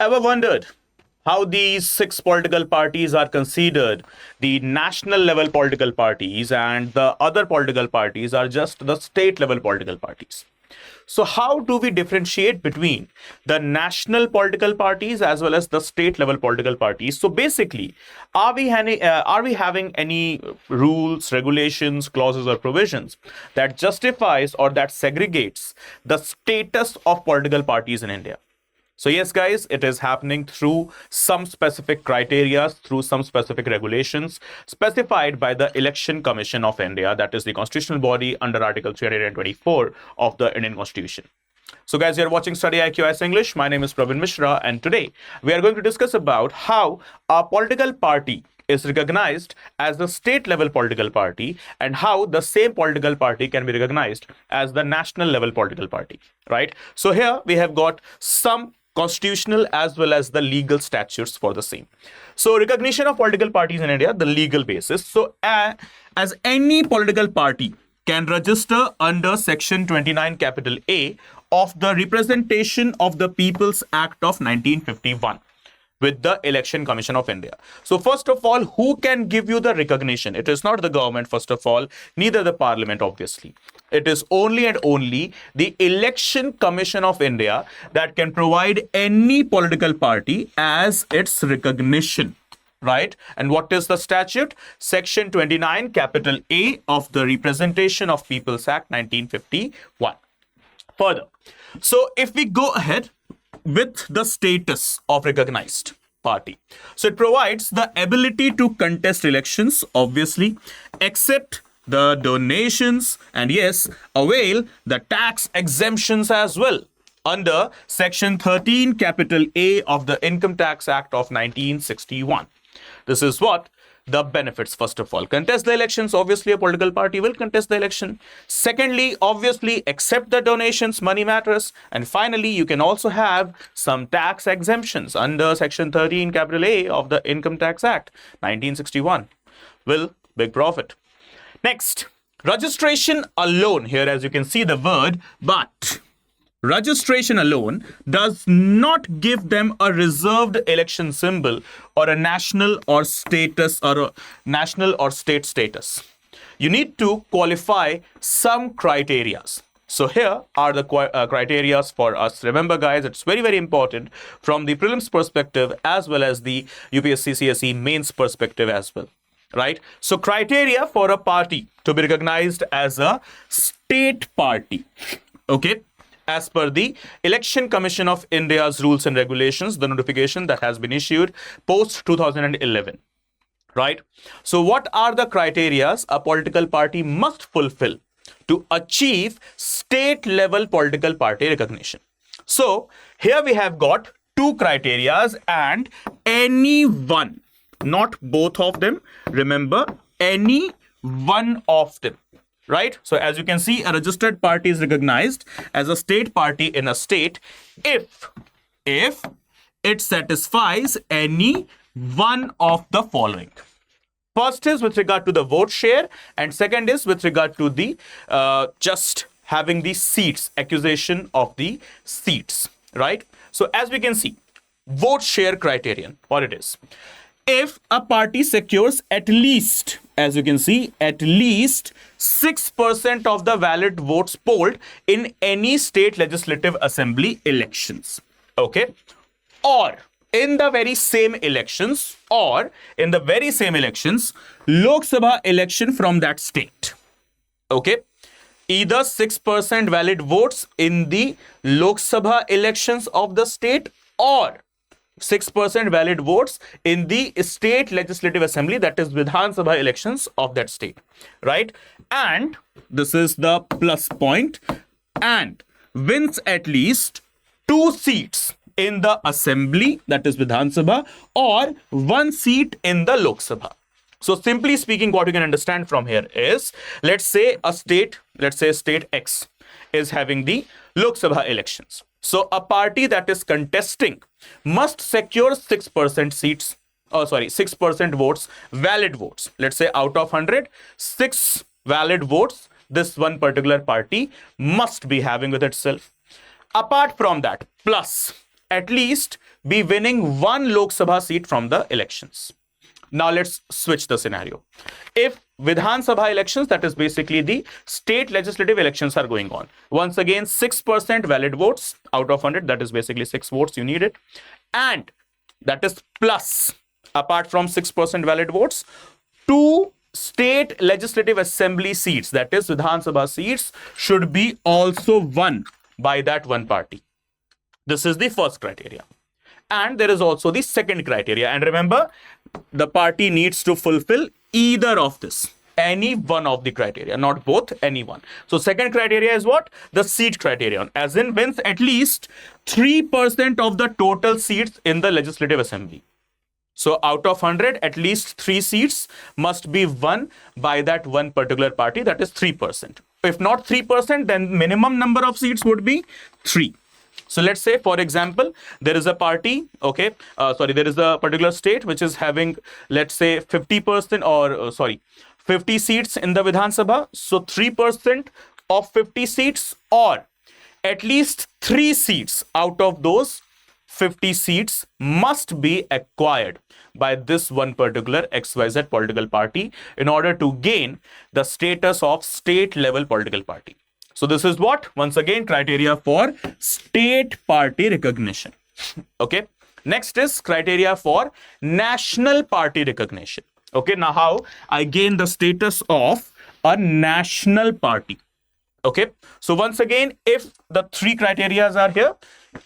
Ever wondered how these six political parties are considered the national level political parties and the other political parties are just the state level political parties? So, how do we differentiate between the national political parties as well as the state level political parties? So, basically, are we having any rules, regulations, clauses, or provisions that justifies or that segregates the status of political parties in India? So yes, guys, it is happening through some specific criteria, through some specific regulations specified by the Election Commission of India, that is the constitutional body under Article 324 of the Indian Constitution. So guys, you're watching Study IQ IAS English. My name is Praveen Mishra, and today we are going to discuss about how a political party is recognized as the state level political party and how the same political party can be recognized as the national level political party, right? So here we have got some constitutional as well as the legal statutes for the same. So recognition of political parties in India, the legal basis. So as any political party can register under section 29 capital A of the Representation of the People's Act of 1951 with the Election Commission of India. So first of all, who can give you the recognition? It is not the government, first of all, neither the parliament, obviously. It is only and only the Election Commission of India that can provide any political party as its recognition, right? And what is the statute? Section 29 capital A of the Representation of People's Act 1951. Further, so if we go ahead with the status of recognized party. So it provides the ability to contest elections, obviously, accept the donations, and yes, avail the tax exemptions as well under section 13 capital A of the Income Tax Act of 1961. This is what the benefits. First of all, contest the elections. Obviously a political party will contest the election. Secondly, obviously accept the donations, money matters. And finally, you can also have some tax exemptions under section 13 capital A of the Income Tax Act 1961. Will big profit. Next, registration alone. Here as you can see the word but. Registration alone does not give them a reserved election symbol or a national or status or a national or state status. You need to qualify some criterias. So here are the criterias for us. Remember, guys, it's very, very important from the prelims perspective as well as the UPSC CSE mains perspective as well. Right? So criteria for a party to be recognized as a state party. Okay? As per the Election Commission of India's rules and regulations, the notification that has been issued post 2011, right? So what are the criterias a political party must fulfill to achieve state level political party recognition? So here we have got two criterias and any one, not both of them. Remember, any one of them. Right? So as you can see, a registered party is recognized as a state party in a state if it satisfies any one of the following. First is with regard to the vote share, and second is with regard to the just having the seats, acquisition of the seats. Right? So as we can see, vote share criterion, what it is. If a party secures at least, as you can see, at least 6% of the valid votes polled in any state legislative assembly elections, okay, or in the very same elections, Lok Sabha election from that state, okay, either 6% valid votes in the Lok Sabha elections of the state or 6% valid votes in the state legislative assembly, that is Vidhan Sabha elections of that state, right? And this is the plus point, and wins at least 2 seats in the assembly, that is Vidhan Sabha, or 1 seat in the Lok Sabha. So simply speaking, what you can understand from here is, let's say state X is having the Lok Sabha elections. So a party that is contesting must secure 6% seats, 6% votes, valid votes. Let's say out of 100, 6 valid votes this one particular party must be having with itself. Apart from that, plus at least be winning one Lok Sabha seat from the elections. Now let's switch the scenario. If Vidhan Sabha elections, that is basically the state legislative elections, are going on, once again 6% valid votes out of 100, that is basically 6 votes you needed, and that is plus, apart from 6% valid votes, 2 state legislative assembly seats, that is Vidhan Sabha seats, should be also won by that one party. This is the first criteria. And there is also the second criteria. And remember, the party needs to fulfill either of this, any one of the criteria, not both, any one. So second criteria is what? The seat criterion, as in wins at least 3% of the total seats in the legislative assembly. So out of 100, at least 3 seats must be won by that one particular party, that is 3%. If not 3%, then minimum number of seats would be 3. So let's say, for example, there is a party, there is a particular state which is having, let's say, 50% or 50 seats in the Vidhan Sabha. So 3% of 50 seats, or at least 3 seats out of those 50 seats must be acquired by this one particular XYZ political party in order to gain the status of state level political party. So this is what? Once again, criteria for state party recognition. Okay. Next is criteria for national party recognition. Okay. Now how I gain the status of a national party? Okay. So once again, if the 3 criteria are here,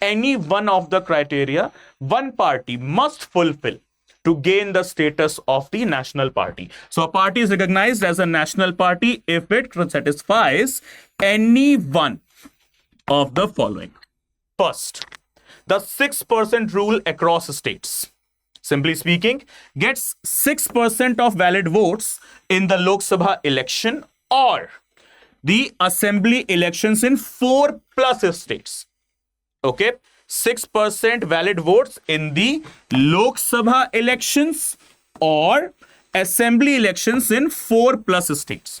any one of the criteria, one party must fulfill to gain the status of the national party. So a party is recognized as a national party if it satisfies any one of the following. First, the 6% rule across states. Simply speaking, gets 6% of valid votes in the Lok Sabha election or the assembly elections in 4 plus states. Okay, 6% valid votes in the Lok Sabha elections or assembly elections in 4 plus states.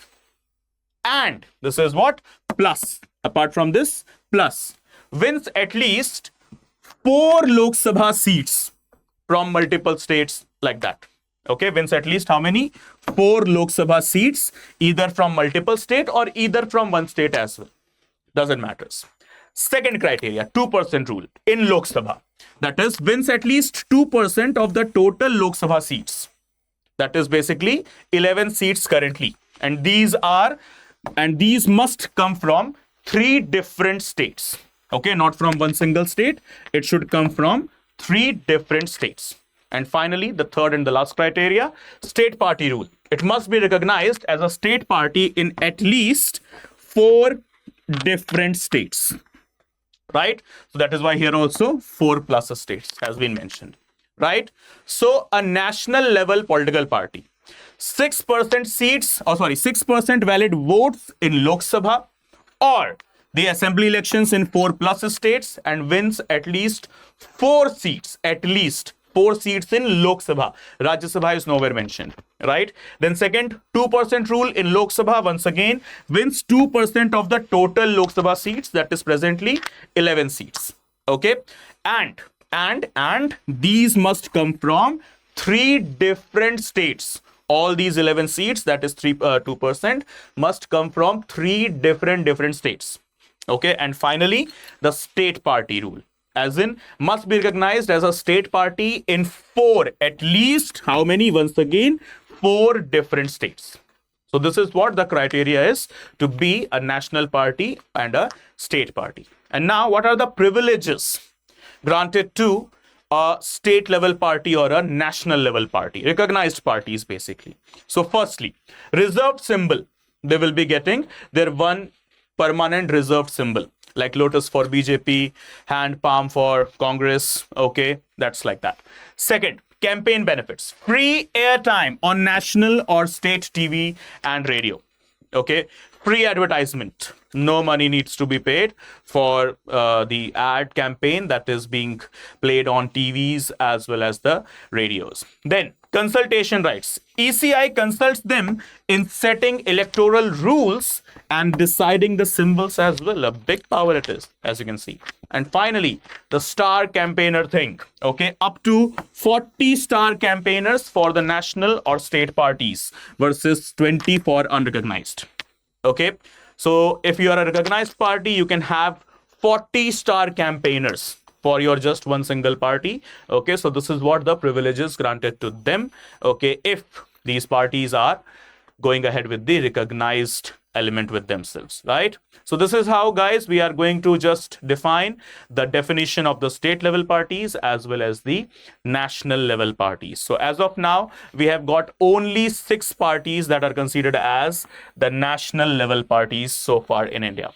And this is what? Plus. Apart from this, plus wins at least 4 Lok Sabha seats from multiple states, like that. Okay, wins at least how many? 4 Lok Sabha seats, either from multiple state or either from one state as well. Doesn't matter. Second criteria, 2% rule in Lok Sabha. That is, wins at least 2% of the total Lok Sabha seats. That is basically 11 seats currently. And these must come from 3 different states. Okay, not from one single state. It should come from 3 different states. And finally, the third and the last criteria, state party rule. It must be recognized as a state party in at least 4 different states. Right? So that is why here also 4 plus states has been mentioned. Right? So a national level political party, 6% seats, 6% valid votes in Lok Sabha or the assembly elections in 4 plus states and wins at least 4 seats, at least 4 seats in Lok Sabha. Rajya Sabha is nowhere mentioned, right? Then second, 2% rule in Lok Sabha, once again, wins 2% of the total Lok Sabha seats, that is presently 11 seats. Okay? And these must come from 3 different states. All these 11 seats, that is 2%, must come from 3 different states. Okay? And finally, the state party rule, as in must be recognized as a state party in 4, at least how many? Once again, 4 different states. So this is what the criteria is to be a national party and a state party. And now, what are the privileges granted to a state level party or a national level party? Recognized parties, basically. So firstly, reserved symbol. They will be getting their one permanent reserved symbol, like lotus for BJP, hand palm for Congress. Okay, that's like that. Second, campaign benefits, free airtime on national or state TV and radio. Okay, free advertisement. No money needs to be paid for the ad campaign that is being played on TVs as well as the radios. Then consultation rights. ECI consults them in setting electoral rules and deciding the symbols as well. A big power it is, as you can see. And finally, the star campaigner thing. Okay, up to 40 star campaigners for the national or state parties versus 20 for unrecognized. Okay, so if you are a recognized party, you can have 40 star campaigners for your just one single party. Okay, so this is what the privileges granted to them. Okay, if these parties are going ahead with the recognized element with themselves, right? So this is how, guys, we are going to just define the definition of the state level parties as well as the national level parties. So as of now, we have got only 6 parties that are considered as the national level parties so far in India.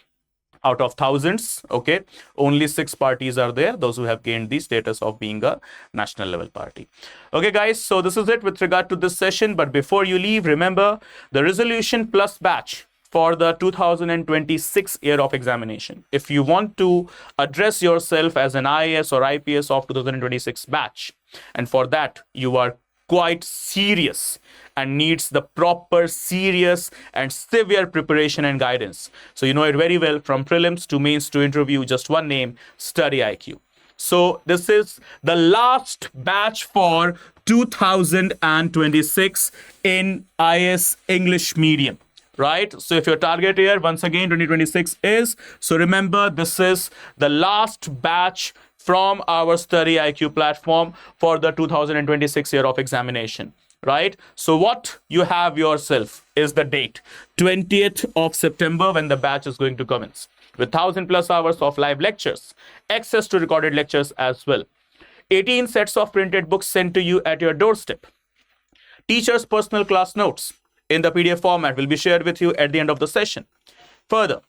Out of thousands, okay, only 6 parties are there, those who have gained the status of being a national level party. Okay, guys, so this is it with regard to this session. But before you leave, remember the resolution plus batch for the 2026 year of examination. If you want to address yourself as an IAS or IPS of 2026 batch, and for that you are quite serious and needs the proper, serious and severe preparation and guidance. So you know it very well, from prelims to mains to interview, just one name, StudyIQ. So this is the last batch for 2026 in IAS English medium. Right? So if your target year, once again, 2026 is, so remember, this is the last batch from our StudyIQ platform for the 2026 year of examination, right? So what you have yourself is the date, 20th of September, when the batch is going to commence, with 1,000+ hours of live lectures, access to recorded lectures as well, 18 sets of printed books sent to you at your doorstep, teachers' personal class notes in the PDF format will be shared with you at the end of the session. Further,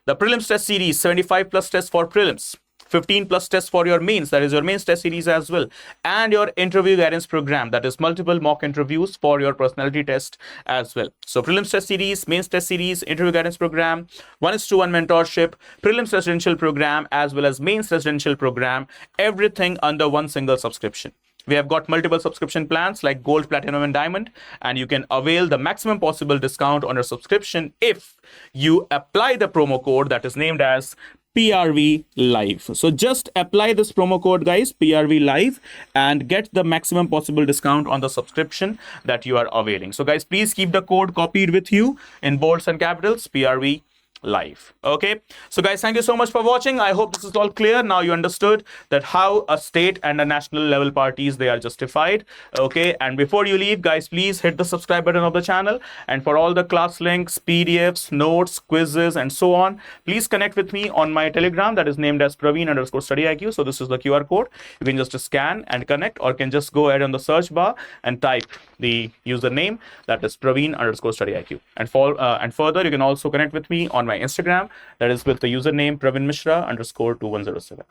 the prelims test series, 75+ tests for prelims, 15+ tests for your mains, that is your mains test series as well, and your interview guidance program, that is multiple mock interviews for your personality test as well. So prelims test series, mains test series, interview guidance program, 1:1 mentorship, prelims residential program as well as mains residential program, everything under one single subscription. We have got multiple subscription plans like Gold, Platinum, and Diamond, and you can avail the maximum possible discount on your subscription if you apply the promo code that is named as PRV Live. So just apply this promo code, guys, PRV Live, and get the maximum possible discount on the subscription that you are availing. So guys, please keep the code copied with you in bolds and capitals, PRV Live. Okay, so guys, thank you so much for watching. I hope this is all clear. Now you understood that how a state and a national level parties, they are justified. Okay, and before you leave, guys, please hit the subscribe button of the channel, and for all the class links, PDFs, notes, quizzes, and so on, please connect with me on my Telegram that is named as Praveen_StudyIQ. So this is the QR code. You can just scan and connect, or can just go ahead on the search bar and type the username that is Praveen_StudyIQ. And further, you can also connect with me on my Instagram, that is with the username Praveen Mishra _2107.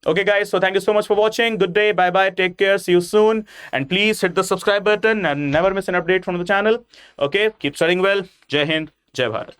Okay, guys, so thank you so much for watching. Good day, bye bye, take care, see you soon, and please hit the subscribe button and never miss an update from the channel. Okay, keep studying well. Jai Hind, Jai Bharat.